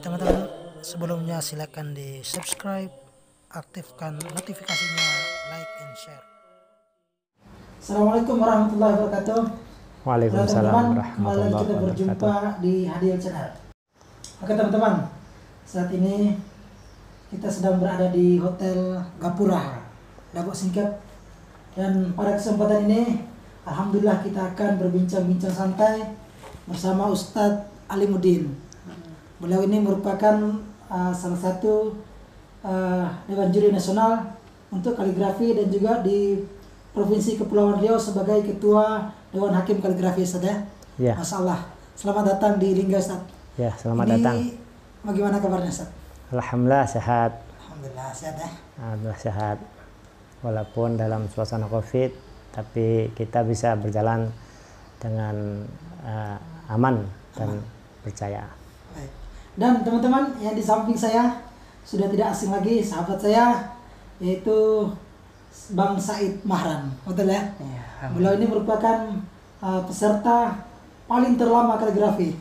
teman-teman, sebelumnya silakan di subscribe, aktifkan notifikasinya, like and share. Assalamualaikum warahmatullahi wabarakatuh. Waalaikumsalam teman-teman, kembali warahmatullahi lagi kita berjumpa wabarakatuh. di Hadiel Channel. Oke teman-teman, saat ini kita sedang berada di Hotel Gapura, Dago Singkep. Dan pada kesempatan ini, alhamdulillah kita akan berbincang-bincang santai bersama Ustadz Alimuddin. Beliau ini merupakan salah satu Dewan Juri Nasional untuk kaligrafi dan juga di Provinsi Kepulauan Riau sebagai Ketua Dewan Hakim Kaligrafi, Ustadz ya. Ya. Masya Allah. Selamat datang di Lingga, Ustadz. Ya, selamat datang. Bagaimana kabarnya, Ustadz? Alhamdulillah sehat. Alhamdulillah sehat ya. Alhamdulillah sehat. Walaupun dalam suasana COVID, tapi kita bisa berjalan dengan aman dan percaya. Baik. Dan teman-teman yang di samping saya sudah tidak asing lagi, sahabat saya, yaitu Bang Said Mahran, betul ya? Beliau ini merupakan peserta paling terlama kaligrafi.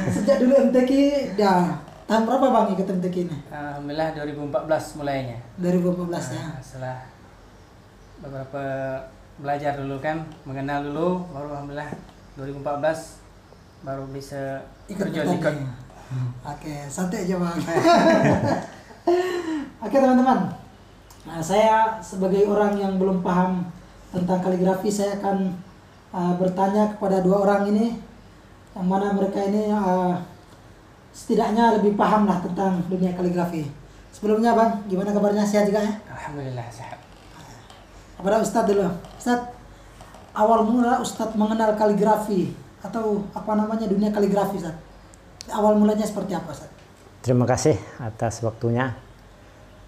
Sejak dulu MTQ, ya. Tahun berapa Bang ikut MTQ ini? Alhamdulillah 2014 mulainya. 2014 ya. Setelah beberapa belajar dulu kan, mengenal dulu, baru alhamdulillah 2014 baru bisa terjun ikut. Oke, santai aja Bang. Oke teman-teman, nah, saya sebagai orang yang belum paham tentang kaligrafi, saya akan bertanya kepada dua orang ini, yang mana mereka ini setidaknya lebih paham lah tentang dunia kaligrafi. Sebelumnya Bang, gimana kabarnya? Sehat juga ya? Alhamdulillah sehat. Kepada Ustadz dulu. Ustadz, awal mula Ustadz mengenal kaligrafi atau apa namanya dunia kaligrafi, Ustadz? Awal mulanya seperti apa, Ustadz? Terima kasih atas waktunya.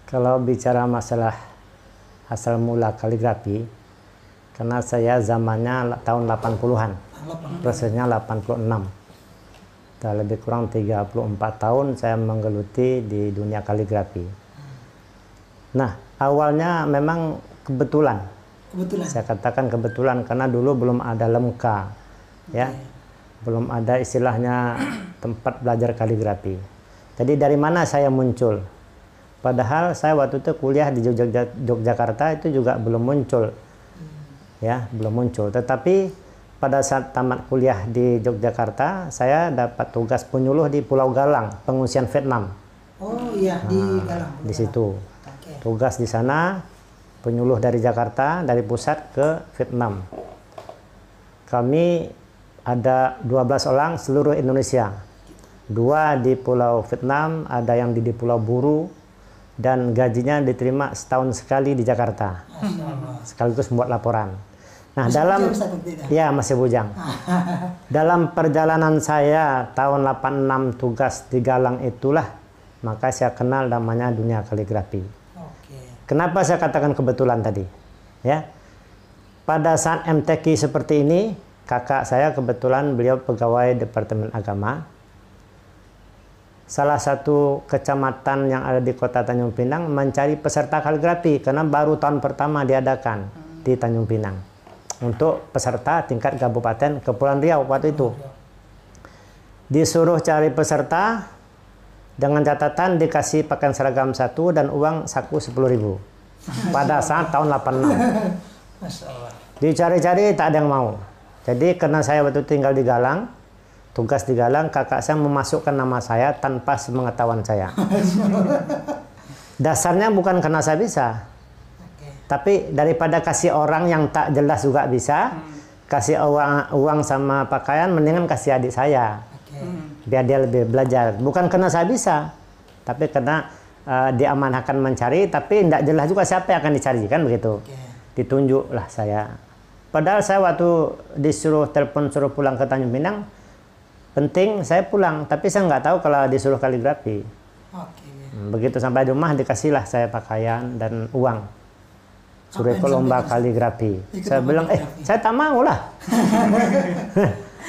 Kalau bicara masalah asal mula kaligrafi, karena saya zamannya tahun 80-an, prosesnya 86. Dan lebih kurang 34 tahun saya menggeluti di dunia kaligrafi. Nah, awalnya memang kebetulan. Saya katakan kebetulan karena dulu belum ada lemka, ya, belum ada istilahnya tempat belajar kaligrafi. Jadi dari mana saya muncul? Padahal saya waktu itu kuliah di Yogyakarta itu juga belum muncul, ya, belum muncul. Tetapi pada saat tamat kuliah di Yogyakarta, saya dapat tugas penyuluh di Pulau Galang, pengungsian Vietnam. Oh iya, di Galang. Di situ. Tugas di sana, penyuluh dari Jakarta, dari pusat ke Vietnam. Kami ada 12 orang seluruh Indonesia. 2 di Pulau Vietnam, ada yang di Pulau Buru, dan gajinya diterima setahun sekali di Jakarta. Sekaligus membuat laporan. Nah, masih bujang. Dalam perjalanan saya tahun 86 tugas di Galang itulah, maka saya kenal namanya dunia kaligrafi. Kenapa saya katakan kebetulan tadi? Ya, pada saat MTQ seperti ini, kakak saya kebetulan beliau pegawai Departemen Agama. Salah satu kecamatan yang ada di Kota Tanjung Pinang mencari peserta kaligrafi karena baru tahun pertama diadakan di Tanjung Pinang untuk peserta tingkat Kabupaten Kepulauan Riau waktu itu. Disuruh cari peserta dengan catatan dikasih pakaian seragam 1 dan uang saku 10.000 pada saat tahun 86. Dicari-cari tak ada yang mau. Jadi karena saya waktu itu tinggal di Galang, tugas di Galang, kakak saya memasukkan nama saya tanpa sepengetahuan saya. Dasarnya bukan karena saya bisa, tapi daripada kasih orang yang tak jelas juga bisa, kasih uang sama pakaian, mendingan kasih adik saya, biar dia lebih belajar. Bukan karena saya bisa, tapi karena diamanahkan mencari, tapi tidak jelas juga siapa yang akan dicari, kan begitu. Ditunjuklah saya. Padahal saya waktu disuruh telepon suruh pulang ke Tanjung Pinang, penting saya pulang, tapi saya nggak tahu kalau disuruh kaligrafi. Begitu sampai rumah dikasihlah saya pakaian dan uang. Suruh ikut lomba kaligrafi. Saya bilang, saya tak mau lah.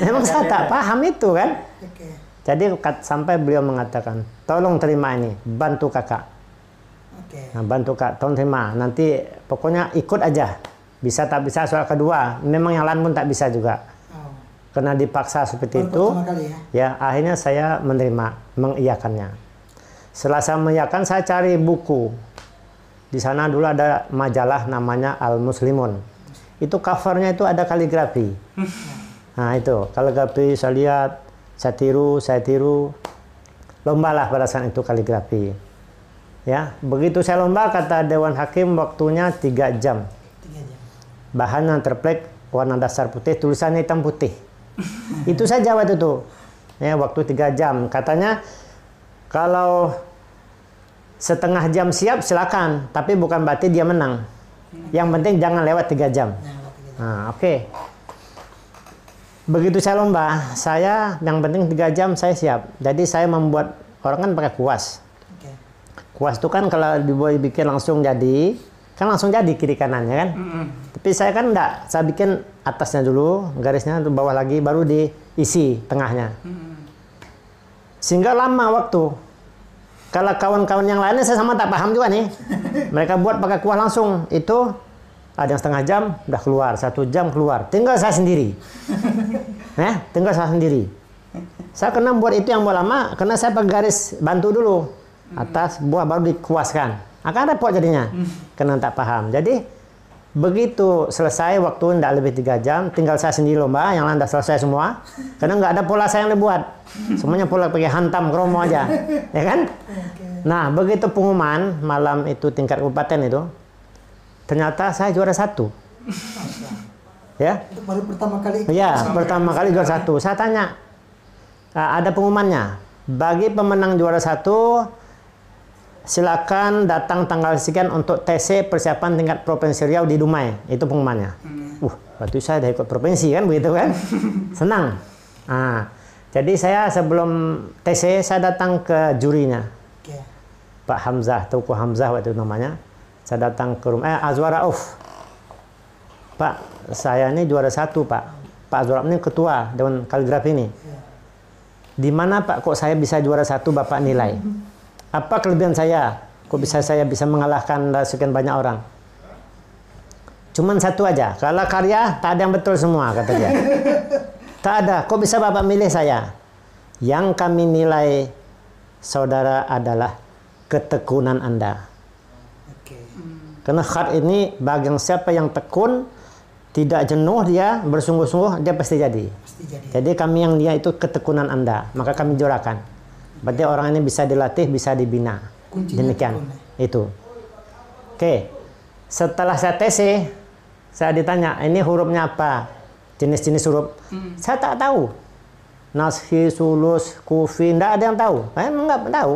Memang saya tak paham itu kan. Jadi sampai beliau mengatakan, tolong terima ini, bantu kakak. Nah, bantu kak, tolong terima. Nanti pokoknya ikut aja. Bisa tak bisa soal kedua. Memang yang lain pun tak bisa juga. karena dipaksa seperti Baru itu, pertama kali ya. ya akhirnya saya menerima, mengiyakannya. Setelah saya mengiyakan, saya cari buku. Di sana dulu ada majalah namanya Al Muslimun. Itu covernya itu ada kaligrafi. Nah itu kaligrafi saya lihat, saya tiru. Lomba lah pada saat itu kaligrafi. Ya, begitu saya lomba kata Dewan Hakim waktunya 3 jam. 3 jam. Bahan yang terplek warna dasar putih, tulisannya hitam putih. Itu saja waktu itu. Ya, waktu 3 jam. Katanya kalau setengah jam siap silakan, tapi bukan berarti dia menang. Yang penting jangan lewat 3 jam. Nah, oke. Begitu saya lomba, saya yang penting 3 jam saya siap. Jadi saya membuat, orang kan pakai kuas. Oke. Kuas itu kan kalau dibikin langsung jadi, kan langsung jadi kiri kanannya kan. Tapi saya kan enggak, saya bikin atasnya dulu, garisnya ke bawah lagi, baru diisi tengahnya. Sehingga lama waktu. Kalau kawan-kawan yang lainnya saya sama tak paham juga nih. Mereka buat pakai kuas langsung, itu ada yang setengah jam udah keluar, 1 jam keluar. Tinggal saya sendiri. Tinggal saya sendiri. Saya kena buat itu yang mau lama, karena saya pakai garis bantu dulu. Atas, bawah baru dikuaskan. Akan repot jadinya. Karena tak paham. Jadi, begitu selesai waktu tidak lebih 3 jam, tinggal saya sendiri lomba, yang lain sudah selesai semua. Karena nggak ada pola saya yang dibuat. Semuanya pola pakai hantam, kromo aja. Ya kan? Nah, begitu pengumuman, malam itu tingkat kabupaten itu, ternyata saya juara 1. Ya. Itu baru pertama kali. Ya, pertama kali juara 1. Saya tanya, ada pengumumannya. Bagi pemenang juara 1, silakan datang tanggal sekian untuk TC persiapan tingkat provinsi Riau di Dumai. Itu pengumumannya. Waktu saya udah ikut provinsi kan, begitu kan? Senang. Nah, jadi saya sebelum TC saya datang ke jurinya. Pak Hamzah, Tauku Hamzah waktu itu namanya. Saya datang ke rumah Azwar Rauf. Pak, saya ini juara 1, Pak. Pak Azwar Rauf ini ketua Dewan Kaligrafi ini. Di mana Pak kok saya bisa juara 1 Bapak nilai? Apa kelebihan saya? Kok saya bisa mengalahkan sekian banyak orang? Cuman satu aja. Kalau karya tak ada yang betul semua, kata dia. Tak ada. Kok bisa Bapak milih saya? Yang kami nilai saudara adalah ketekunan Anda. Karena khat ini bagi siapa yang tekun, tidak jenuh dia, bersungguh-sungguh, dia pasti jadi. Jadi kami yang dia itu ketekunan Anda, maka kami juarakan. Berarti orang ini bisa dilatih, bisa dibina. Demikian. Itu. Oke. Setelah saya TC, saya ditanya, ini hurufnya apa? Jenis-jenis huruf. Saya tak tahu. Nashi, Sulus, Kufi, tidak ada yang tahu. Saya nggak tahu.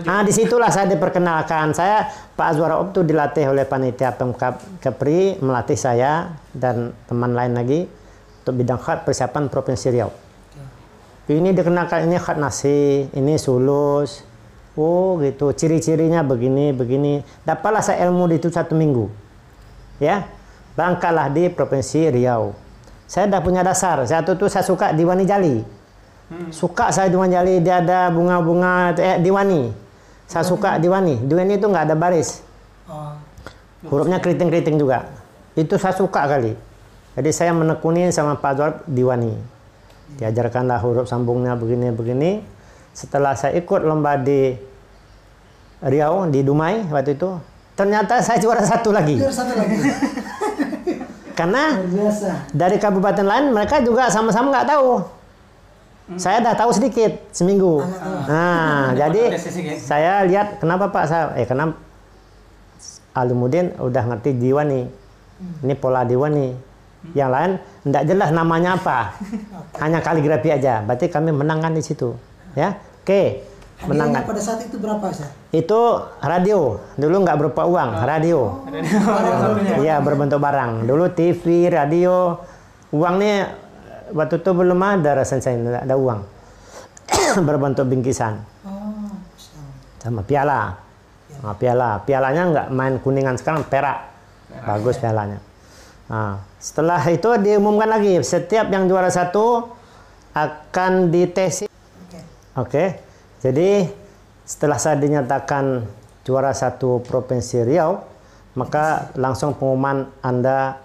Nah, disitulah saya diperkenalkan. Saya, Pak Azwar Rauf itu dilatih oleh panitia Pemkab Kepri, melatih saya dan teman lain lagi untuk bidang khat persiapan Provinsi Riau. Ini dikenalkan, ini khat Nashi, ini Sulus. Oh gitu, ciri-cirinya begini, begini. Dapatlah saya ilmu di itu 1 minggu. Ya, berangkatlah di Provinsi Riau. Saya dah punya dasar. Satu tu saya suka Diwani Jali. Suka saya Diwani Jali, dia ada bunga-bunga Diwani. Saya suka Diwani. Diwani itu nggak ada baris. Hurufnya keriting-keriting juga. Itu saya suka kali. Jadi saya menekuni sama Pak Azwar Diwani. Diajarkanlah huruf sambungnya begini-begini. Setelah saya ikut lomba di Riau, di Dumai waktu itu, ternyata saya juara 1 lagi. Juara 1 lagi. Karena dari kabupaten lain mereka juga sama-sama nggak tahu. Saya dah tahu sedikit seminggu. Nah, jadi saya lihat kenapa Pak saya, karena Alimuddin udah ngerti Diwani. Ini pola Diwani. Yang lain enggak jelas namanya apa. Hanya kaligrafi aja. Berarti kami menangkan di situ. Ya. Oke. Menangkan. Pada saat itu berapa, Sir? Itu radio. Dulu nggak berupa uang, radio. Iya, berbentuk barang. Dulu TV, radio. Uangnya waktu itu belum ada rasanya, enggak ada uang. Berbentuk bingkisan. Sama piala. Nah, pialanya nggak main kuningan sekarang, perak. Bagus pialanya. Nah, setelah itu diumumkan lagi, setiap yang juara 1 akan dites. Oke. Jadi setelah saya dinyatakan juara 1 Provinsi Riau, maka langsung pengumuman Anda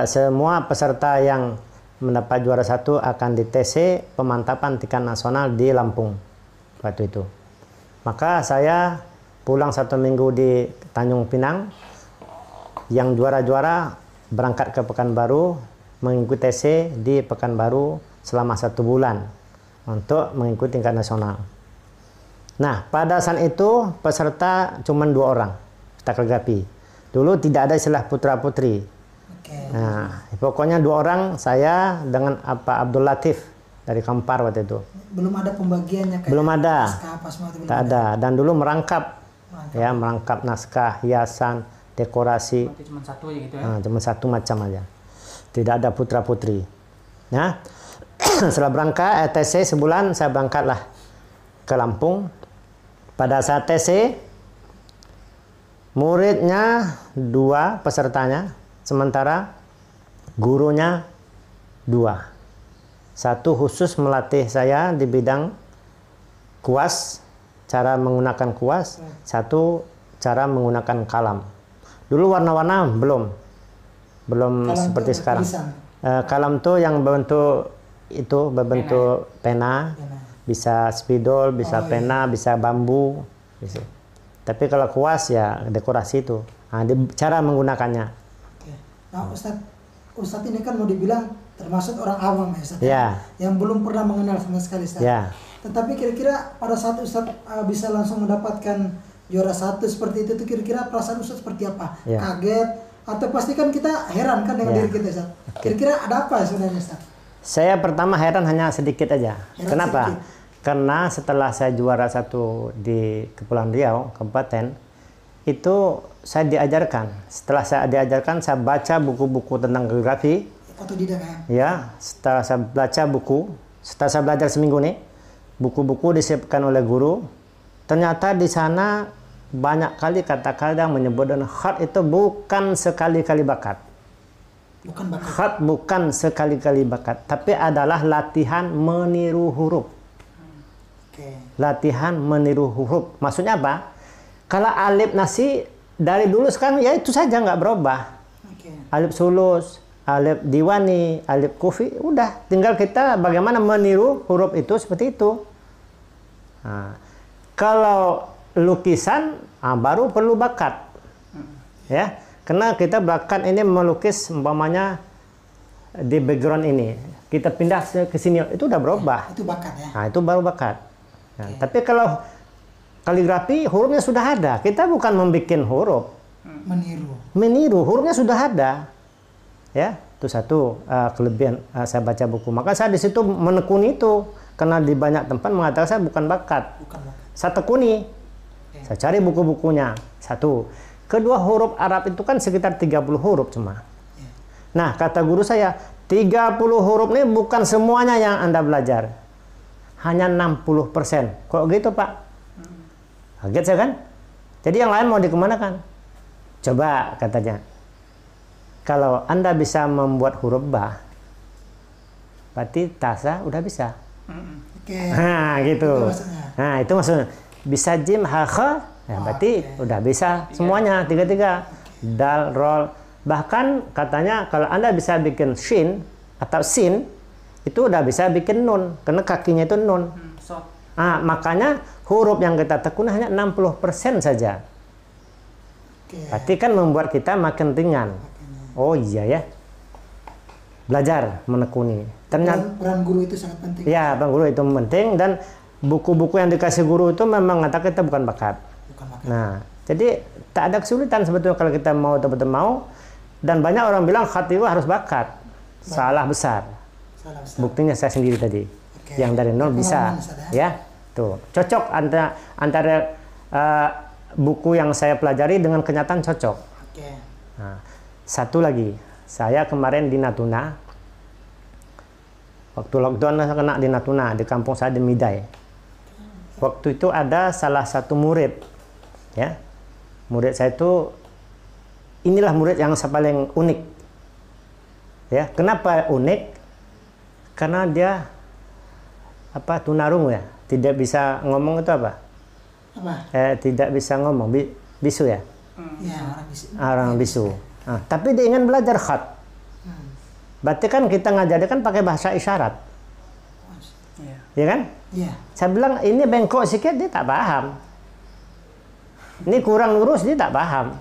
semua peserta yang mendapat juara 1 akan di TC pemantapan tingkat nasional di Lampung waktu itu. Maka saya pulang 1 minggu di Tanjung Pinang. Yang juara-juara berangkat ke Pekanbaru mengikuti TC di Pekanbaru selama 1 bulan untuk mengikuti tingkat nasional. Nah, pada saat itu peserta cuma 2 orang peserta kaligrafi. Dulu tidak ada istilah putra-putri. Nah, pokoknya 2 orang, saya dengan Pak Abdul Latif dari Kampar waktu itu. Belum ada pembagiannya kayak belum ada. naskah apa semua itu belum Tak ada. Dan dulu merangkap. Ya, merangkap naskah, hiasan, dekorasi. Cuma 1 aja gitu ya. Nah, cuma 1 macam aja. Tidak ada putra-putri. Nah, setelah berangkat TC sebulan, saya berangkatlah ke Lampung. Pada saat TC, muridnya 2 pesertanya, sementara gurunya 2. 1 khusus melatih saya di bidang kuas, cara menggunakan kuas. 1 cara menggunakan kalam. Dulu warna-warna belum Kalam seperti itu sekarang. tulisan. Kalam tuh yang berbentuk pena. Bisa spidol, bisa pena, bisa bambu. Bisa. Tapi kalau kuas ya dekorasi itu. Nah, cara menggunakannya. Oke. Nah, Ustadz ini kan mau dibilang termasuk orang awam ya, Ustadz. Ya. Yang belum pernah mengenal sama sekali, Ustadz. Ya. Tetapi kira-kira pada saat Ustadz bisa langsung mendapatkan juara 1 seperti itu, kira-kira perasaan Ustadz seperti apa? Ya. Kaget? Atau pasti kan kita heran kan dengan Ya. diri kita, Ustadz? Kira-kira ada apa sebenarnya, Ustadz? Saya pertama heran hanya sedikit aja. Heran Kenapa? sedikit. Karena setelah saya juara 1 di Kepulauan Riau, kabupaten, itu saya diajarkan. Setelah saya diajarkan, saya baca buku-buku tentang kaligrafi. Otodidak kan? Ya, setelah saya baca buku, setelah saya belajar seminggu nih, buku-buku disiapkan oleh guru. Ternyata di sana banyak kali kata-kata yang menyebut dan khat itu bukan sekali-kali bakat. Bukan bakat. Khat bukan sekali-kali bakat, tapi adalah latihan meniru huruf. Oke. Latihan meniru huruf. Maksudnya apa? Kalau alif nasi dari dulu sekarang ya itu saja, nggak berubah. Oke. Alif sulus, alif diwani, alif kufi, udah. Tinggal kita bagaimana meniru huruf itu seperti itu. Nah, kalau lukisan baru perlu bakat. Ya, karena kita bakat ini melukis umpamanya di background ini. Kita pindah ke sini itu udah berubah. Itu bakat ya. Nah, itu baru bakat. Nah, tapi kalau kaligrafi hurufnya sudah ada. Kita bukan membuat huruf. Meniru hurufnya sudah ada. Ya, itu satu kelebihan saya baca buku. Maka saya di situ menekuni itu karena di banyak tempat mengatakan saya bukan bakat. Saya tekuni. Saya cari buku-bukunya. 1. Kedua, huruf Arab itu kan sekitar 30 huruf cuma. Nah, kata guru saya, 30 huruf ini bukan semuanya yang Anda belajar. Hanya 60%. Kok gitu, Pak? Kaget saya kan? Jadi yang lain mau dikemanakan? Coba, katanya. Kalau Anda bisa membuat huruf ba, berarti tasa udah bisa. Nah, gitu. Nah, itu maksudnya. Bisa jim, ha, kha, ya, berarti udah bisa semuanya, 3-3. Dal, rol. Bahkan katanya kalau Anda bisa bikin shin atau sin, itu udah bisa bikin nun, karena kakinya itu nun. Makanya huruf yang kita tekuni hanya 60% saja. Berarti kan membuat kita makin ringan. Oh iya ya. Belajar menekuni. Ternyata peran guru itu sangat penting. Ya, peran guru itu penting, dan buku-buku yang dikasih guru itu memang mengatakan kita bukan bakat. Nah, jadi tak ada kesulitan sebetulnya kalau kita mau betul-betul mau. Dan banyak orang bilang khat itu harus bakat. Salah besar. Buktinya saya sendiri tadi. Yang dari nol bisa. Ya, tuh. Cocok antara buku yang saya pelajari dengan kenyataan cocok. Nah, satu lagi. Saya kemarin di Natuna. Waktu lockdown saya kena di Natuna, di kampung saya di Midai. Waktu itu ada salah satu murid, ya, murid saya itu, inilah murid yang saya paling unik, ya. Kenapa unik? Karena dia tunarungu ya, tidak bisa ngomong itu apa? Tidak bisa ngomong, bisu ya? Ya, orang bisu. Orang bisu. Nah, tapi dia ingin belajar khat. Berarti kan kita ngajarnya kan pakai bahasa isyarat. Iya. Ya kan? Iya. Saya bilang ini bengkok sedikit dia tak paham. Ini kurang lurus dia tak paham.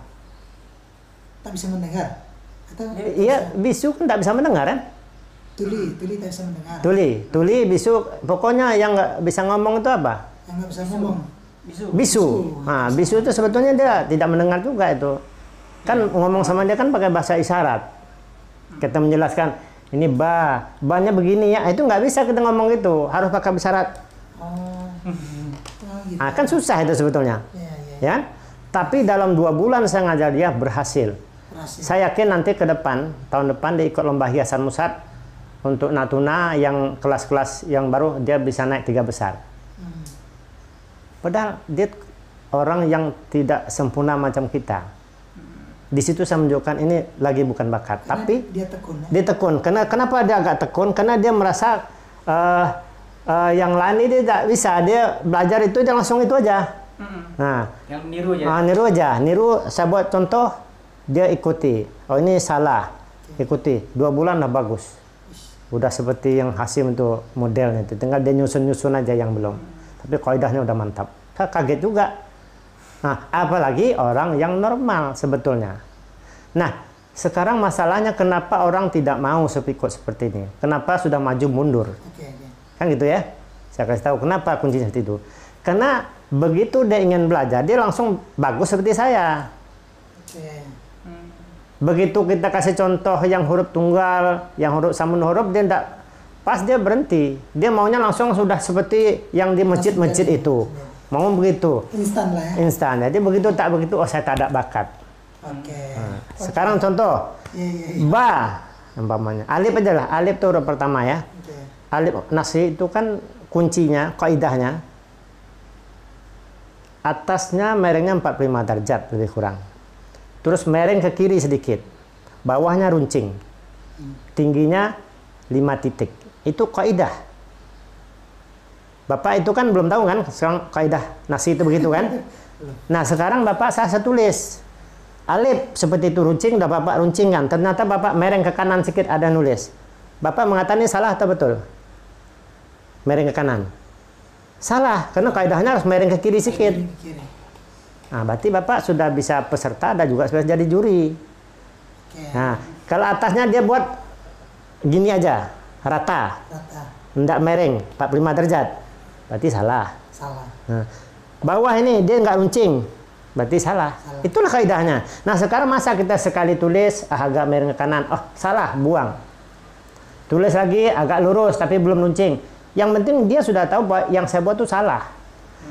Tak bisa mendengar. Atau Iya, bisu kan tak bisa mendengar kan? tuli tak bisa mendengar. Tuli, bisu. Pokoknya yang nggak bisa ngomong itu apa? Yang nggak bisa ngomong. Bisu. Nah, bisu itu sebetulnya dia tidak mendengar juga itu. Kan ngomong sama dia kan pakai bahasa isyarat. Kita menjelaskan ini ba-nya begini ya. Itu nggak bisa kita ngomong gitu. Harus pakai isyarat. Oh. Gitu. Nah, kan susah itu sebetulnya. Iya. Ya. Tapi dalam 2 bulan saya ngajar dia berhasil. Saya yakin nanti ke depan, tahun depan dia ikut lomba hiasan musat untuk Natuna yang kelas-kelas yang baru dia bisa naik 3 besar. Padahal dia orang yang tidak sempurna macam kita. Di situ saya menunjukkan ini lagi bukan bakat, Karena tapi dia tekun. Ya? dia tekun. Kenapa dia agak tekun? Karena dia merasa yang lain ini dia tidak bisa. Dia belajar itu dia langsung itu aja. Nah, Yang niru aja. niru aja. Niru, saya buat contoh, dia ikuti. Oh ini salah, ikuti. 2 bulan udah bagus. Udah seperti yang Hasim itu modelnya itu. Tinggal dia nyusun-nyusun aja yang belum. Tapi kaidahnya udah mantap. Saya kaget juga. Nah, apalagi orang yang normal sebetulnya. Nah, sekarang masalahnya kenapa orang tidak mau ikut seperti ini? Kenapa sudah maju mundur? Oke. Kan gitu ya. Saya kasih tahu kenapa kuncinya seperti itu. Karena begitu dia ingin belajar, dia langsung bagus seperti saya. Oke. Begitu kita kasih contoh yang huruf tunggal, yang huruf samun huruf, dia tidak pas, dia berhenti. Dia maunya langsung sudah seperti yang di masjid-masjid itu. Mau begitu. Instan lah ya. Instan. Jadi begitu tak begitu, oh saya tak ada bakat. Oke. Sekarang contoh. Iya. Ba, umpamanya. Alif aja lah. Alif itu huruf pertama ya. Oke. Alif nasi itu kan kuncinya, kaidahnya. Atasnya merengnya 45 derajat lebih kurang. Terus mereng ke kiri sedikit. Bawahnya runcing. Tingginya 5 titik. Itu kaidah. Bapak itu kan belum tahu kan sekarang kaidah nasi itu begitu kan? Nah, sekarang Bapak saya tulis. Alif seperti itu runcing, udah Bapak runcingkan. Ternyata Bapak mereng ke kanan sedikit ada nulis. Bapak mengatakan ini salah atau betul? Mereng ke kanan. Salah, karena kaidahnya harus mereng ke kiri sedikit. Kiri. Nah, berarti Bapak sudah bisa peserta dan juga sudah jadi juri. Oke. Nah, kalau atasnya dia buat gini aja, rata. Rata. Enggak mereng, 45 derajat. Berarti salah. Salah. Nah, bawah ini dia nggak runcing. Berarti salah. Itulah kaidahnya. Nah, sekarang masa kita sekali tulis agak mereng ke kanan. Oh, salah, buang. Tulis lagi agak lurus tapi belum runcing. Yang penting dia sudah tahu bahwa yang saya buat itu salah.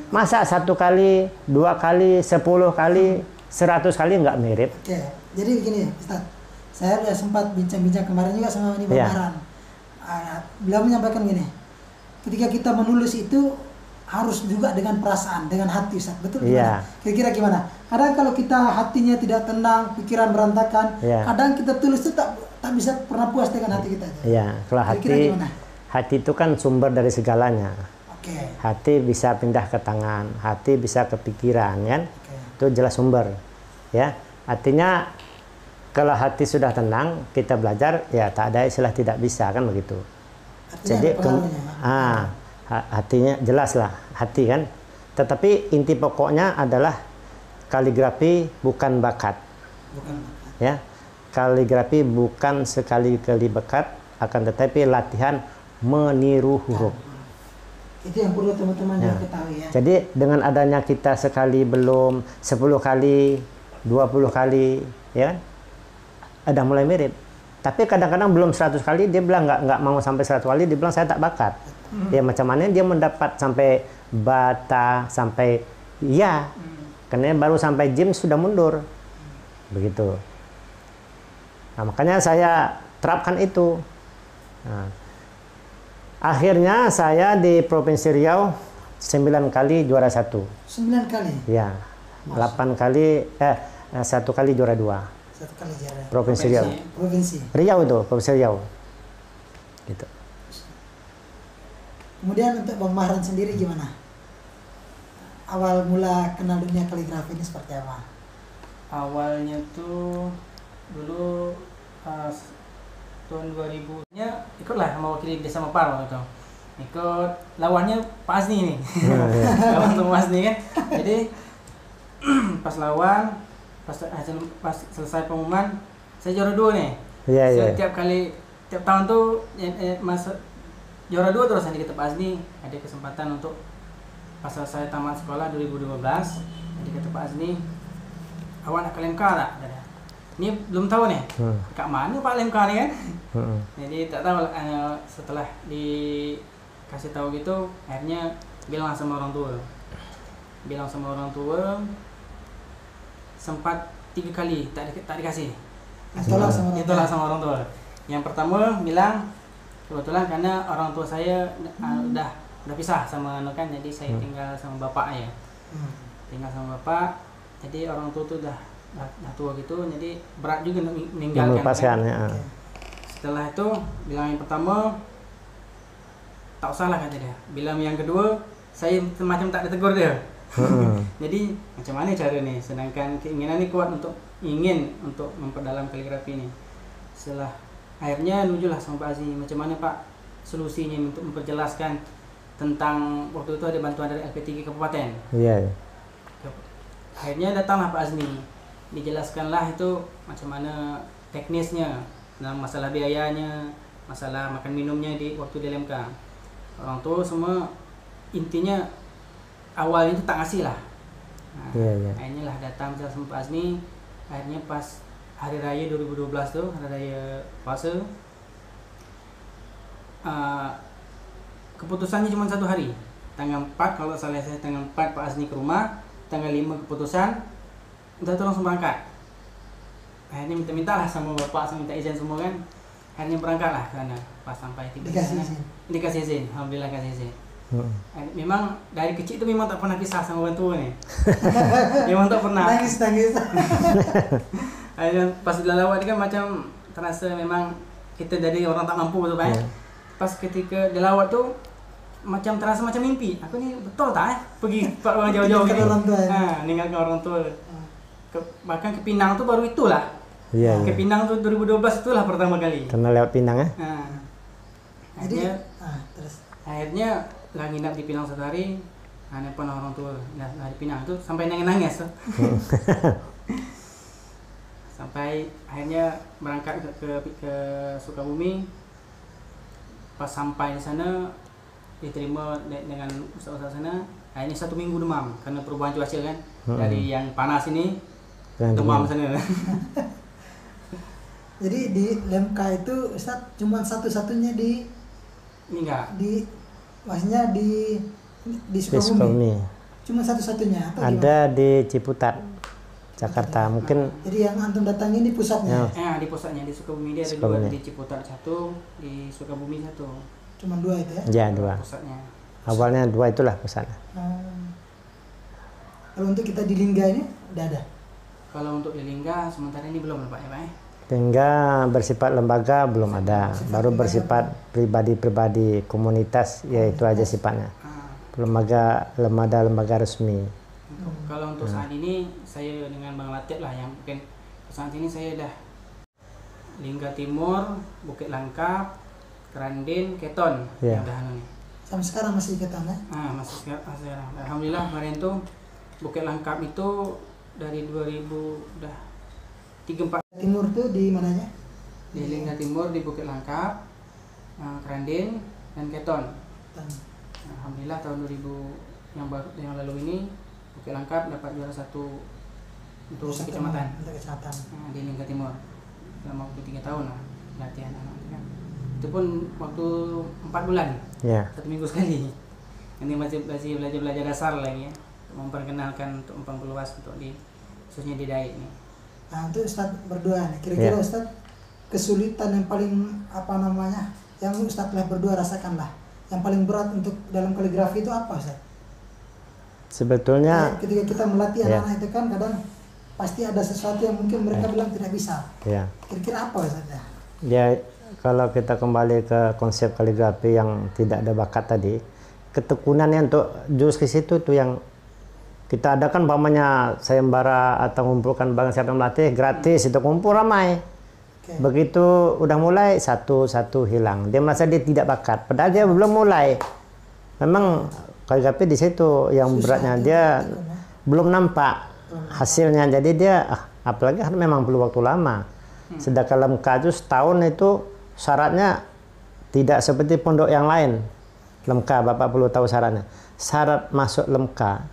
Masa 1 kali, 2 kali, 10 kali, 100 kali nggak mirip. Oke. Jadi begini, Ustaz. Saya sudah sempat bincang-bincang kemarin juga sama ini Bang Maran. Beliau menyampaikan gini. Ketika kita menulis itu harus juga dengan perasaan, dengan hati, Ustaz. Betul gimana? Kira-kira gimana? Kadang kalau kita hatinya tidak tenang, pikiran berantakan, kadang kita tulis itu tak bisa pernah puas dengan hati kita. Iya, kalau hati itu kan sumber dari segalanya. Oke. Hati bisa pindah ke tangan, hati bisa ke pikiran, kan? Itu jelas sumber. Ya, artinya kalau hati sudah tenang, kita belajar, ya tak ada istilah tidak bisa, kan begitu. Artinya jadi hatinya jelas lah hati kan, tetapi inti pokoknya adalah kaligrafi bukan bakat. Ya, kaligrafi bukan sekali-kali bakat, akan tetapi latihan meniru huruf. Itu yang perlu teman-teman ketahui ya. Jadi dengan adanya kita sekali belum, 10 kali, 20 kali, ya kan, ada mulai mirip. Tapi kadang-kadang belum 100 kali, dia bilang nggak mau sampai 100 kali, dia bilang saya tak bakat. Ya macam mana dia mendapat sampai bata, sampai ya. Karena baru sampai jim sudah mundur. Begitu. Nah, makanya saya terapkan itu. Nah, akhirnya saya di Provinsi Riau 9 kali juara 1. 9 kali? Ya. 8 kali, 1 kali juara 2. 1 kali juara. Provinsi Riau. Riau itu, Provinsi Riau. Gitu. Kemudian untuk Bang Mahran sendiri gimana? Awal mula kenal dunia kaligrafi ini seperti apa? Awalnya tuh dulu tahun 2000-nya ikutlah mewakili Desa Mapar waktu itu. Ikut lawannya Pak Asni nih. Lawan sama Pak Asni kan. Jadi pas lawan, pas selesai pengumuman, saya juara 2 nih. Setiap kali, tiap tahun tuh masuk juara 2 terus nanti kata Pak Asni, ada kesempatan untuk pas saya tamat sekolah 2012, jadi kata Pak Asni, awak nak ke LMK tak? Ini belum tahu nih, kat mana Pak LMK ni kan? Jadi tak tahu, setelah dikasih tahu gitu, akhirnya bilang sama orang tua, sempat 3 kali tak dikasih. Itulah sama orang tua. Yang pertama bilang, kebetulan karena orang tua saya udah pisah sama kan, jadi saya tinggal sama bapak ya. Tinggal sama bapak, jadi orang tua tuh udah tua gitu, jadi berat juga meninggalkan kan. Setelah itu bilang yang pertama tak usah lah kata dia. Bilang yang kedua saya semacam tak ditegur dia. Jadi macam mana cara nih, sedangkan keinginan ini kuat untuk memperdalam kaligrafi ini. Setelah akhirnya nujulah sama Pak Aziz, macam mana Pak solusinya untuk memperjelaskan tentang waktu itu ada bantuan dari LP3 Kabupaten. Akhirnya datanglah Pak Azni, dijelaskanlah itu macam mana teknisnya, masalah biayanya, masalah makan minumnya di waktu di LMK. Orang tua semua intinya awalnya itu tak ngasih lah. Akhirnya lah datang sama Pak Azni. Akhirnya pas hari raya 2012 tuh, hari raya puasa, keputusannya cuma 1 hari, tanggal 4 kalau saya tanggal 4 Pak Azni ke rumah, tanggal 5 keputusan, udah tuh langsung berangkat. Akhirnya minta lah sama bapak, minta izin semua kan, akhirnya berangkat lah karena pas sampai tiba di sana dikasih izin, alhamdulillah kasih izin. Memang dari kecil itu memang tak pernah pisah sama orang tua nih. Memang tak pernah. Nangis. Akhirnya pas di lawat kan macam terasa memang kita dari orang tak mampu tu kan. Pas ketika di lawat tu macam terasa macam mimpi. Aku ni betul tak pergi orang jauh-jauh ni. Ninggalkan orang tua. Bahkan ke Pinang tu baru itulah. Ke Pinang tu 2012 itulah pertama kali. Karena lewat Pinang ya. Akhirnya lah nginap di Pinang 1 hari. Nelpon orang tua dari Pinang tu sampai nangis. Sampai akhirnya berangkat ke Sukabumi. Pas sampai di sana diterima dengan ustaz-ustaz sana. Akhirnya 1 minggu demam karena perubahan cuaca kan, dari yang panas ini demam sana. Jadi di LMK itu Ustaz cuma satu-satunya maksudnya di Sukabumi. Cuma satu-satunya atau ada gimana? Di Ciputat, Jakarta mungkin. Jadi yang antum datangi di pusatnya? Di pusatnya di Sukabumi dia ada 2, di Ciputat 1, di Sukabumi 1. Cuma 2 itu ya? Ya 2. Pusatnya. Awalnya 2 itulah pusatnya. Kalau untuk kita di Lingga ini udah ada? Kalau untuk di Lingga sementara ini belum Pak ya Pak. Lingga bersifat lembaga belum ada, baru bersifat pribadi-pribadi komunitas, yaitu aja sifatnya. Lembaga resmi. Kalau untuk saat ini saya dengan Bang Latif lah yang mungkin saat ini saya dah Lingga Timur, Bukit Langkap, Kerandin, Keton yang dah nih. Sampai sekarang masih Keton ya? Masih sekarang. Alhamdulillah kemarin tuh Bukit Langkap itu dari 2000 udah 3-4. Timur tuh di mananya? Di Lingga Timur, di Bukit Langkap, Kerandin, dan Keton. Alhamdulillah tahun 2000 yang lalu ini Bukit Langkap dapat juara 1 untuk kecamatan. Di Lingga Timur. Dalam waktu 3 tahun lah latihan anak kan. Itu pun waktu 4 bulan. 1 minggu sekali. Ini masih belajar dasar lagi ya. Memperkenalkan untuk empang luas untuk khususnya di Dayak ini. Nah, itu Ustaz berdua nih. Kira-kira Ustaz kesulitan yang paling yang Ustaz telah berdua rasakan lah, yang paling berat untuk dalam kaligrafi itu apa Ustaz? Sebetulnya ketika kita melatih anak-anak itu kan kadang pasti ada sesuatu yang mungkin mereka bilang tidak bisa. Kira-kira apa Ustaz? Ya, kalau kita kembali ke konsep kaligrafi yang tidak ada bakat tadi, ketekunannya untuk jurus ke situ tuh yang kita adakan, sayembara atau mengumpulkan barang siapa yang melatih gratis, itu kumpul ramai. Begitu udah mulai satu-satu hilang. Dia merasa dia tidak bakat. Padahal dia belum mulai. Memang kaligrafi di situ yang beratnya dia belum nampak hasilnya. Jadi dia apalagi kan memang perlu waktu lama. Sedangkan Lemka itu setahun itu syaratnya tidak seperti pondok yang lain. Lemka, Bapak perlu tahu syaratnya. Syarat masuk Lemka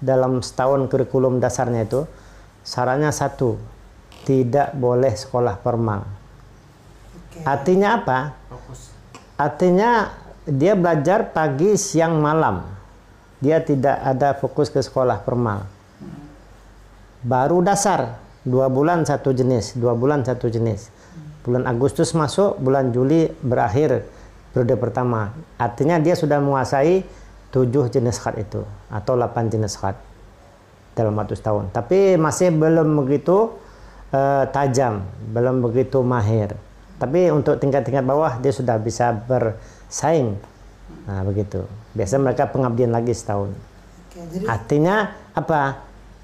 dalam setahun kurikulum dasarnya itu syaratnya satu, tidak boleh sekolah formal. Artinya apa? Fokus. Artinya dia belajar pagi, siang, malam. Dia tidak ada fokus ke sekolah formal. Baru dasar 2 bulan satu jenis, 2 bulan satu jenis. Bulan Agustus masuk, bulan Juli berakhir periode pertama. Artinya dia sudah menguasai 7 jenis khat itu atau 8 jenis khat dalam waktu setahun. Tapi masih belum begitu tajam, belum begitu mahir. Tapi untuk tingkat-tingkat bawah dia sudah bisa bersaing. Nah, begitu. Biasanya mereka pengabdian lagi setahun. Artinya apa?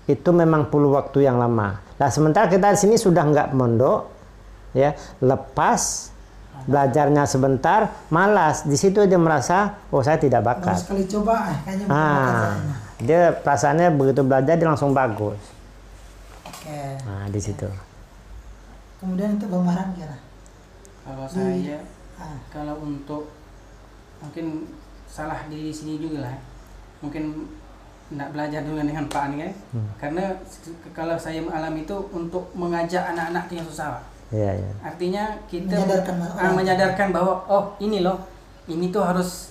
Itu memang perlu waktu yang lama. Nah, sementara kita di sini sudah nggak mondok, ya, lepas belajarnya sebentar, malas. Di situ dia merasa, oh saya tidak bakat. Baru sekali coba, kayaknya dia perasaannya begitu belajar dia langsung bagus. Nah, di situ. Kemudian untuk Bang Mahran gimana? Kalau saya, kalau untuk mungkin salah di sini juga lah. Mungkin tidak belajar dengan Pak Ani kan? Karena kalau saya mengalami itu untuk mengajak anak-anak yang susah, Pak. Iya. Artinya kita menyadarkan bahwa oh ini loh, ini tuh harus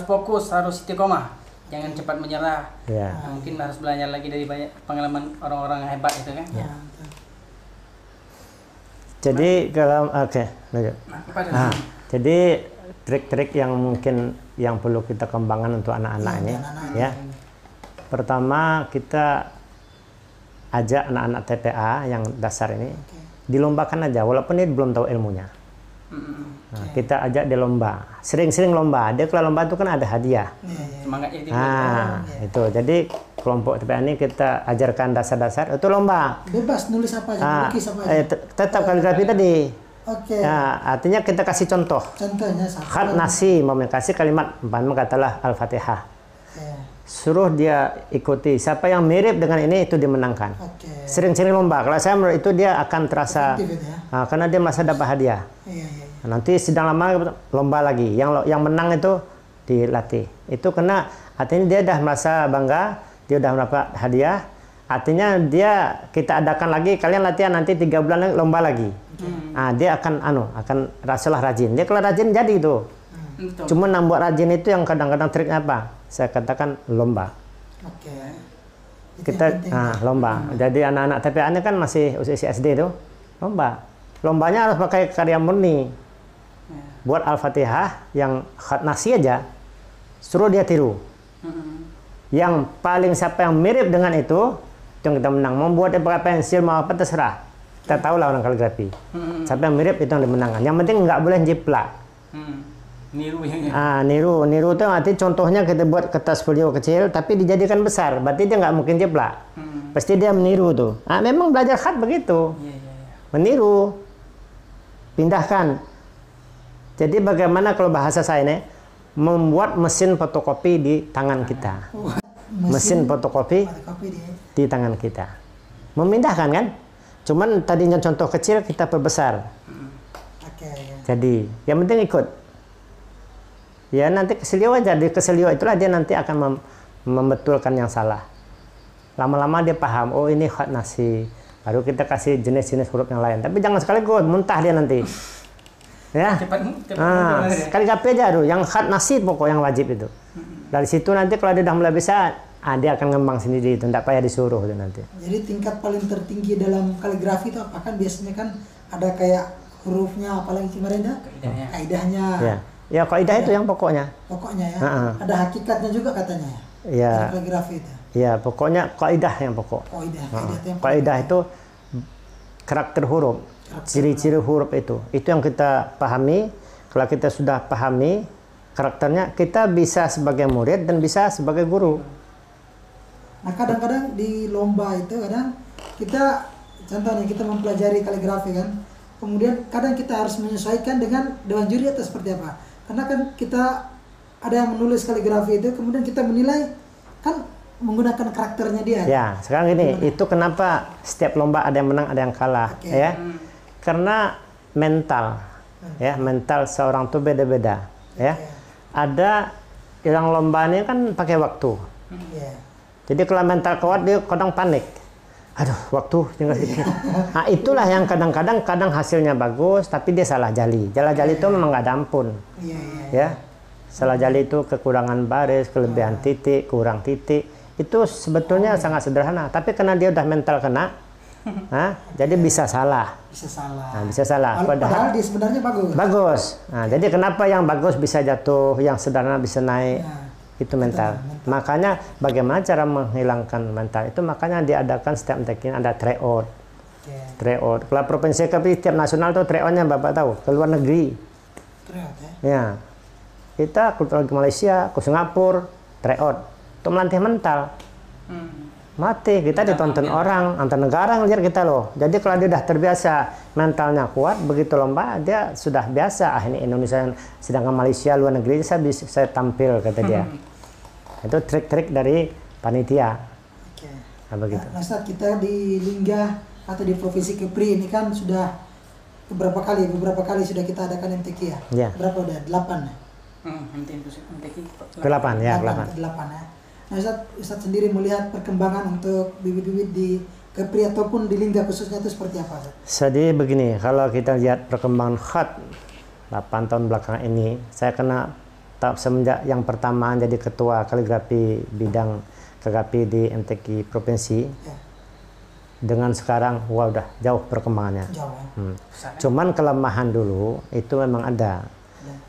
fokus, harus istiqomah, jangan cepat menyerah. Nah, mungkin harus belajar lagi dari banyak pengalaman orang-orang yang hebat itu kan. Jadi kalau jadi trik-trik yang mungkin yang perlu kita kembangkan untuk anak-anak ini, ya. Pertama kita ajak anak-anak TPA yang dasar ini dilombakan aja, walaupun dia belum tahu ilmunya. Nah, kita ajak dia lomba, sering-sering lomba. Dia kalau lomba itu kan ada hadiah. Semangatnya tinggi. Itu. Jadi kelompok TPA ini kita ajarkan dasar-dasar itu lomba. Bebas nulis apa aja, lukis apa aja. Tetap kaligrafi tadi. Ya, artinya kita kasih contoh. Contohnya Khat nasi, mau kasih kalimat, umpama katalah Al-Fatihah. Suruh dia ikuti. Siapa yang mirip dengan ini itu dimenangkan. Sering-sering lomba. Kalau saya menurut itu dia akan terasa karena dia merasa dapat hadiah. Nanti sedang lama lomba lagi. Yang menang itu dilatih. Itu karena artinya dia dah merasa bangga, dia udah mendapat hadiah. Artinya kita adakan lagi, kalian latihan nanti 3 bulan lagi, lomba lagi. Dia akan rasalah rajin. Dia kalau rajin jadi itu. Cuma buat rajin itu yang kadang-kadang triknya apa? Saya katakan lomba. Kita lomba. Jadi anak-anak TPA ini kan masih usia SD itu lomba. Lombanya harus pakai karya murni. Buat Al-Fatihah yang khat nasi aja, suruh dia tiru. Yang paling siapa yang mirip dengan itu yang kita menang. Membuat dia pakai pensil mau apa terserah. Kita tahu lah orang kaligrafi. Siapa yang mirip itu yang dimenangkan. Yang penting nggak boleh jiplak. Niru yang niru itu arti contohnya kita buat kertas folio kecil tapi dijadikan besar, berarti dia nggak mungkin jeplak. Pasti dia meniru tuh. Memang belajar khat begitu. Meniru, pindahkan. Jadi bagaimana kalau bahasa saya ini membuat mesin fotokopi di tangan kita. Mesin fotokopi di tangan kita. Memindahkan kan? Cuman tadinya contoh kecil kita perbesar. Jadi yang penting ikut. Ya nanti keselio aja, di keselio itulah dia nanti akan membetulkan yang salah. Lama-lama dia paham, oh ini khat nasi. Baru kita kasih jenis-jenis huruf yang lain. Tapi jangan sekaligus, muntah dia nanti. Ya. Kaligrafi aja tuh, yang khat nasi pokok yang wajib itu. Dari situ nanti kalau dia udah mulai bisa, dia akan ngembang sendiri itu, tidak payah disuruh itu nanti. Jadi tingkat paling tertinggi dalam kaligrafi itu apa kan biasanya kan ada kayak hurufnya apalagi kemarin kaidahnya. Ya kaidah itu yang pokoknya. Pokoknya ya. Ada hakikatnya juga katanya ya. Kaligrafi itu. Ya pokoknya kaidah yang pokok. Kaidah itu karakter huruf, ciri-ciri huruf itu yang kita pahami. Kalau kita sudah pahami karakternya, kita bisa sebagai murid dan bisa sebagai guru. Nah kadang-kadang di lomba itu kadang kita contohnya kita mempelajari kaligrafi kan, kemudian kadang kita harus menyesuaikan dengan dewan juri atau seperti apa. Karena kan kita ada yang menulis kaligrafi itu, kemudian kita menilai kan menggunakan karakternya dia. Ya, sekarang gini, itu kenapa setiap lomba ada yang menang, ada yang kalah, ya? Karena mental, ya, mental seorang tuh beda-beda, ya. Ada yang lomba ini kan pakai waktu. Jadi kalau mental kuat dia kadang panik. Aduh, waktu tinggal sedikit. Nah, itulah yang kadang-kadang hasilnya bagus, tapi dia salah jali. Salah jali itu memang nggak ada ampun, ya. Salah jali itu kekurangan baris, kelebihan titik, kurang titik. Itu sebetulnya sangat sederhana, tapi karena dia udah mental kena, jadi bisa salah. Nah, bisa salah. Padahal dia sebenarnya bagus. Bagus. Nah, jadi kenapa yang bagus bisa jatuh, yang sederhana bisa naik? Itu mental. Makanya bagaimana cara menghilangkan mental itu, makanya diadakan setiap MTQ ada tryout. Tryout. Kalau provinsi tapi setiap nasional tuh tryoutnya Bapak tahu, ke luar negeri. Tryout ya. Kita ke Malaysia, ke Singapura, tryout untuk melatih mental. Mati kita ditonton orang antar negara ngelihat kita loh. Jadi kalau dia udah terbiasa mentalnya kuat, begitu lomba dia sudah biasa. Ini Indonesia, sedangkan Malaysia luar negeri saya tampil kata dia. Itu trik-trik dari panitia. Nah, begitu. Nah, saat kita di Lingga atau di Provinsi Kepri ini kan sudah beberapa kali sudah kita adakan MTQ ya. Berapa udah? 8 ya? MTQ 8 ya, 8 ya. Nah, Ustadz sendiri melihat perkembangan untuk bibit-bibit di Kepri ataupun di Lingga khususnya itu seperti apa, Ustadz? Jadi begini, kalau kita lihat perkembangan khat 8 tahun belakangan ini, saya kena semenjak yang pertama jadi ketua kaligrafi bidang kaligrafi di MTQ provinsi, dengan sekarang udah jauh perkembangannya. Cuman kelemahan dulu itu memang ada.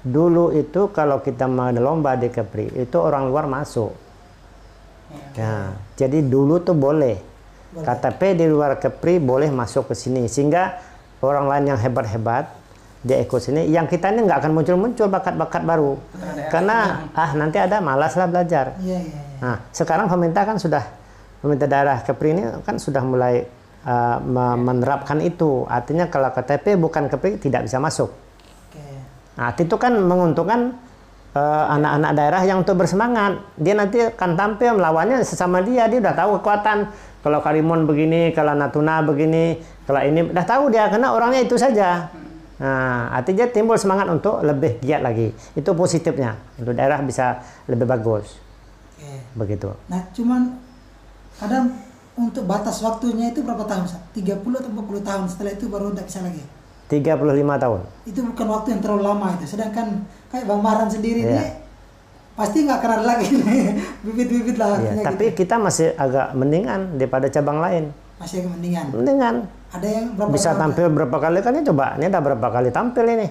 Dulu itu kalau kita mau lomba di Kepri itu orang luar masuk. Jadi dulu tuh boleh. KTP di luar Kepri boleh masuk ke sini, sehingga orang lain yang hebat-hebat dia ikut sini. Yang kita ini nggak akan muncul-muncul bakat-bakat baru, karena nanti ada malas lah belajar. Nah, sekarang pemerintah daerah Kepri ini kan sudah mulai menerapkan itu. Artinya kalau KTP bukan Kepri tidak bisa masuk. Nah, itu kan menguntungkan anak-anak daerah yang untuk bersemangat. Dia nanti akan tampil melawannya sesama dia udah tahu kekuatan. Kalau Karimun begini, kalau Natuna begini, kalau ini udah tahu dia, karena orangnya itu saja. Nah, artinya timbul semangat untuk lebih giat lagi. Itu positifnya. Untuk daerah bisa lebih bagus. Begitu. Nah, cuman kadang untuk batas waktunya itu berapa tahun? 30 atau 40 tahun, setelah itu baru tidak bisa lagi. 35 tahun. Itu bukan waktu yang terlalu lama itu. Sedangkan kayak Bang Maran sendiri ini pasti nggak akan ada lagi bibit-bibit lah. Tapi kita masih agak mendingan daripada cabang lain. Masih agak mendingan. Mendingan. Ada yang berapa bisa tampil berapa kali kan ini, coba ini ada berapa kali tampil ini.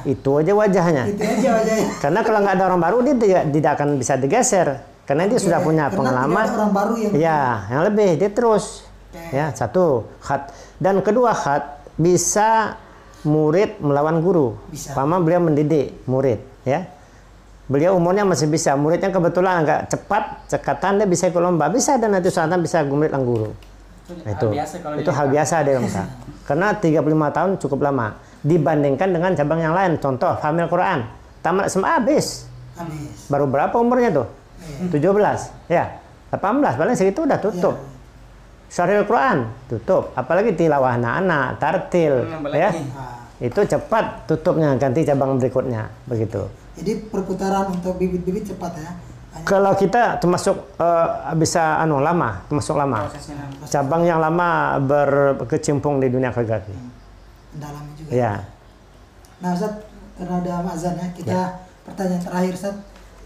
Itu aja wajahnya. Itu aja wajahnya. Karena kalau nggak ada orang baru dia tidak akan bisa digeser. Karena dia sudah punya pengalaman. Tidak ada orang baru yang lebih dia terus. Ya, satu khat. Dan kedua khat bisa murid melawan guru. Pama beliau mendidik murid, ya. Beliau umurnya masih bisa, muridnya kebetulan agak cepat, cekatan dia bisa ikut lomba, bisa, dan nanti suatu bisa murid lang guru. Itu hal biasa deh bangsa. Karena 35 tahun cukup lama dibandingkan dengan cabang yang lain. Contoh Hamil Quran, tamat SMA habis. Baru berapa umurnya tuh? 17, ya. 18, paling segitu udah tutup. Syarhil Quran tutup, apalagi tilawah anak-anak, tartil, ya. Itu cepat tutupnya, ganti cabang berikutnya, begitu. Jadi perputaran untuk bibit-bibit cepat ya. Kalau kita termasuk bisa lama, termasuk lama. Cabang yang lama berkecimpung di dunia kaligrafi. Dalam juga. Ya. Nah, Ustaz, karena ada azan ya, kita pertanyaan terakhir, Ustaz,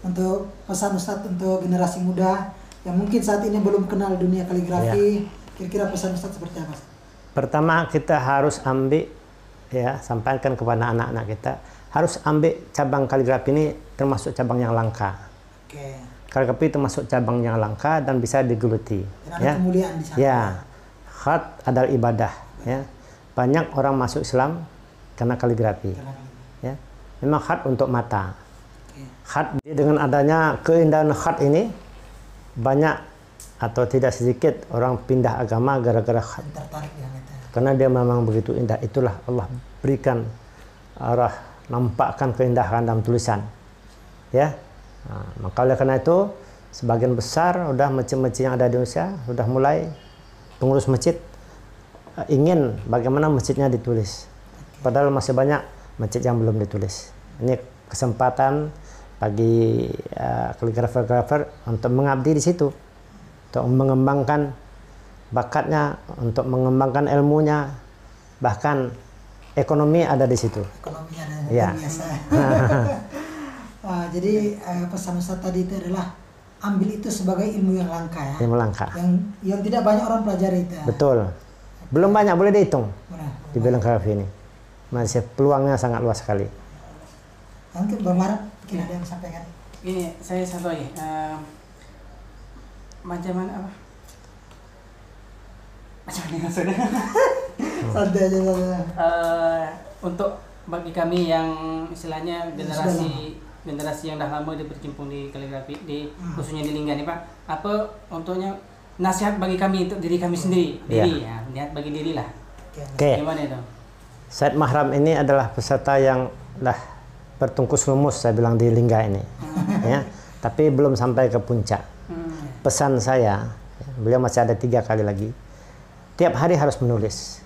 untuk pesan Ustaz untuk generasi muda yang mungkin saat ini belum kenal dunia kaligrafi, kira-kira pesan Ustaz seperti apa? Pertama, kita harus ambil, sampaikan kepada anak-anak kita, harus ambil cabang kaligrafi ini termasuk cabang yang langka. Kaligrafi termasuk cabang yang langka dan bisa digeluti. Dan ada kemuliaan di sana. Khat adalah ibadah. Ya. Banyak orang masuk Islam karena kaligrafi. Ya. Memang khat untuk mata. Khat, dengan adanya keindahan khat ini, banyak atau tidak sedikit orang pindah agama gara-gara khat. karena dia memang begitu indah. Itulah Allah berikan arah, nampakkan keindahan dalam tulisan, ya. Nah, maka oleh karena itu sebagian besar udah masjid-masjid yang ada di Indonesia sudah mulai pengurus masjid ingin bagaimana masjidnya ditulis, padahal masih banyak masjid yang belum ditulis. Ini kesempatan bagi kaligrafer untuk mengabdi di situ, untuk mengembangkan bakatnya, untuk mengembangkan ilmunya, bahkan ekonomi ada di situ. Ekonomi ada, ya. Biasa. Jadi pesan Ustaz tadi itu adalah ambil itu sebagai ilmu yang langka ya. Ilmu langka. Yang tidak banyak orang pelajari itu. Betul. Belum banyak boleh dihitung Benar. di bidang kaligrafi ini. Masih peluangnya sangat luas sekali. Mungkin Bang Marat mungkin ada yang sampaikan. Ini saya satu lagi. Macam mana apa? Macam mana maksudnya? Santai aja saja. Untuk bagi kami yang istilahnya generasi yang dah lama berkecimpung di kaligrafi, khususnya di Lingga nih Pak, apa untuknya nasihat bagi kami untuk diri kami sendiri, lihat bagi diri lah. Oke. Gimana itu? Said Mahram ini adalah peserta yang dah bertungkus lumus, saya bilang, di Lingga ini, ya. Tapi belum sampai ke puncak. Pesan saya, beliau masih ada 3 kali lagi. Tiap hari harus menulis.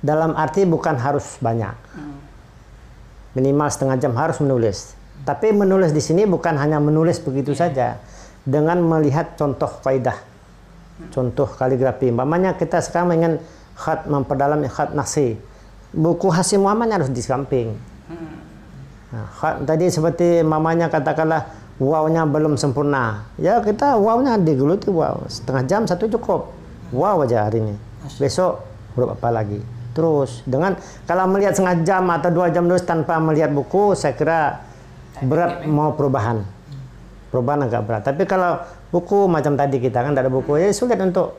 Dalam arti bukan harus banyak. Minimal setengah jam harus menulis. Tapi menulis di sini bukan hanya menulis begitu saja. Dengan melihat contoh kaidah, contoh kaligrafi. Umpamanya kita sekarang ingin khat, memperdalam khat naqsi. Buku Hasim Muhammad harus di samping. Nah, khat tadi seperti mamanya katakanlah wawnya belum sempurna. Ya kita wawnya digeluti wow. Setengah jam 1 cukup. Wow aja hari ini. Besok huruf apa lagi. Terus dengan kalau melihat setengah jam atau 2 jam terus tanpa melihat buku, saya kira berat mau perubahan. Perubahan agak berat. Tapi kalau buku macam tadi kita kan tidak ada buku, ya sulit untuk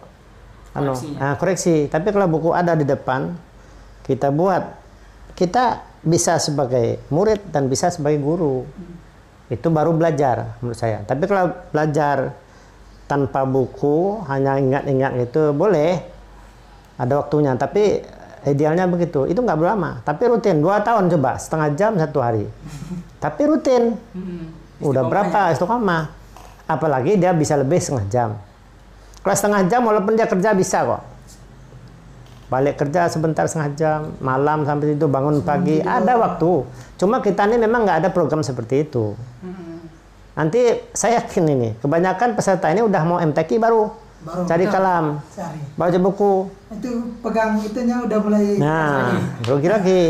koreksi. Tapi kalau buku ada di depan, kita buat, kita bisa sebagai murid dan bisa sebagai guru. Itu baru belajar menurut saya. Tapi kalau belajar tanpa buku, hanya ingat-ingat itu boleh, ada waktunya. Tapi idealnya begitu. Itu nggak berlama. Tapi rutin 2 tahun coba, setengah jam 1 hari. Tapi rutin. Udah berapa istiqomah. Apalagi dia bisa lebih setengah jam. Kalau setengah jam walaupun dia kerja bisa kok. Balik kerja sebentar setengah jam, malam sampai itu bangun pagi, ada waktu. Cuma kita ini memang nggak ada program seperti itu. Nanti saya yakin ini, kebanyakan peserta ini udah mau MTQ baru cari kalam, baca buku. Itu pegang itunya udah mulai. Nah, rugi lagi.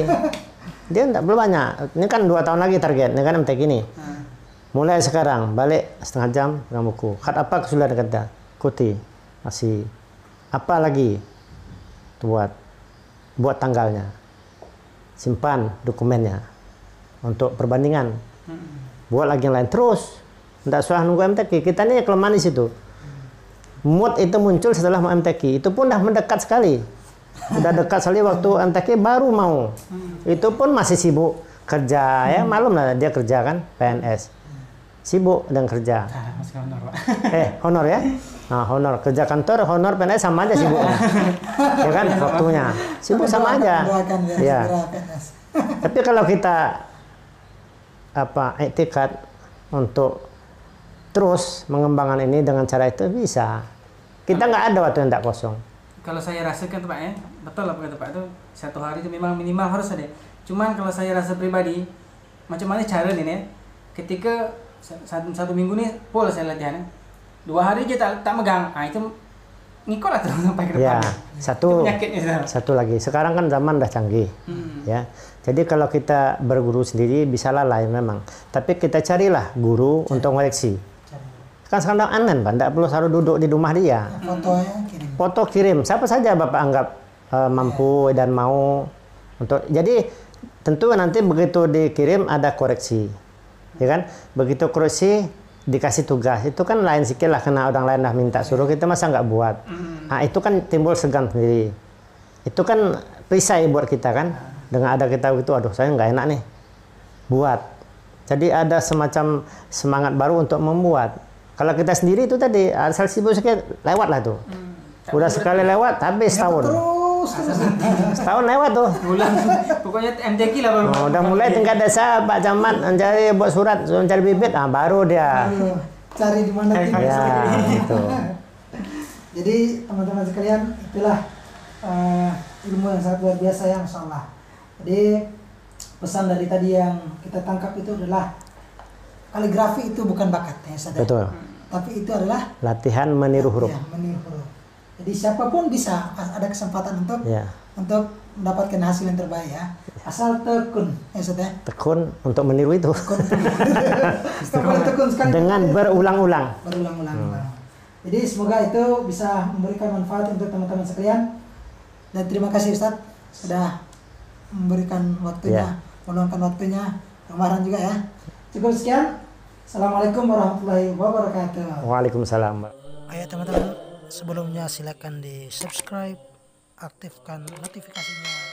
Dia belum banyak. Ini kan 2 tahun lagi target, ini kan MTQ ini. Mulai sekarang balik setengah jam pegang buku. Khat apa kesulitan kata? Ikuti. Masih apa lagi? Buat tanggalnya. Simpan dokumennya untuk perbandingan. Buat lagi yang lain terus. Tidak usah nunggu MTQ. Kita ini kelemahan di situ. Mood itu muncul setelah mau MTQ. Itu pun dah mendekat sekali. Sudah dekat sekali waktu MTQ baru mau. Itu pun masih sibuk kerja ya. Malum lah dia kerja kan PNS. Sibuk dan kerja. Honor ya. Nah, honor kerja kantor, honor PNS sama aja sibuk. Ya kan waktunya. Sibuk sama aja. Ya. Tapi kalau kita iktikad untuk terus mengembangkan ini dengan cara itu bisa. Kita nggak ada waktu yang tidak kosong. Kalau saya rasakan tuh Pak ya, betul apa kata Pak itu 1 hari itu memang minimal harus ada. Cuman kalau saya rasa pribadi, macam mana cara nih ya? Ketika satu minggu nih full saya latihan, 2 hari aja tak megang, itu ngikut lah terus sampai ke depan. Ya, satu lagi. Sekarang kan zaman udah canggih, ya. Jadi kalau kita berguru sendiri bisa lalai memang. Tapi kita carilah guru untuk koreksi. Kan sekarang online, Pak. Tidak perlu harus duduk di rumah dia. Foto kirim. Siapa saja Bapak anggap mampu dan mau untuk. Jadi tentu nanti begitu dikirim ada koreksi. Ya kan? Begitu koreksi dikasih tugas. Itu kan lain sikit lah karena orang lain dah minta suruh, kita masa nggak buat. Nah, itu kan timbul segan sendiri. Itu kan perisai buat kita kan. Dengan ada kita itu, aduh saya nggak enak nih. Buat. Jadi ada semacam semangat baru untuk membuat. Kalau kita sendiri itu tadi asal sibuk sedikit lewat lah tuh. Udah sekali lewat habis setahun. Terus. Setahun lewat tuh. Bulan pokoknya MTQ lah baru. Udah mulai tingkat desa Pak Camat mencari buat surat, mencari bibit, baru dia. Cari di mana Ya, gitu. Jadi teman-teman sekalian, itulah ilmu yang sangat luar biasa ya, Masya Allah. Jadi pesan dari tadi yang kita tangkap itu adalah kaligrafi itu bukan bakat ya, Ustaz. Betul. Tapi itu adalah Latihan meniru huruf. ya, meniru huruf. Jadi siapapun bisa ada kesempatan untuk Ya. untuk mendapatkan hasil yang terbaik ya. Asal tekun ya, Ustaz ya. Tekun untuk meniru itu. Tekun sekali. Dengan berulang-ulang. Berulang-ulang. Jadi semoga itu bisa memberikan manfaat untuk teman-teman sekalian. Dan terima kasih Ustaz sudah memberikan waktunya, meluangkan waktunya. Kemarin juga ya. Cukup sekian. Assalamualaikum warahmatullahi wabarakatuh. Waalaikumsalam. Ayo teman-teman, sebelumnya silakan di subscribe, aktifkan notifikasinya.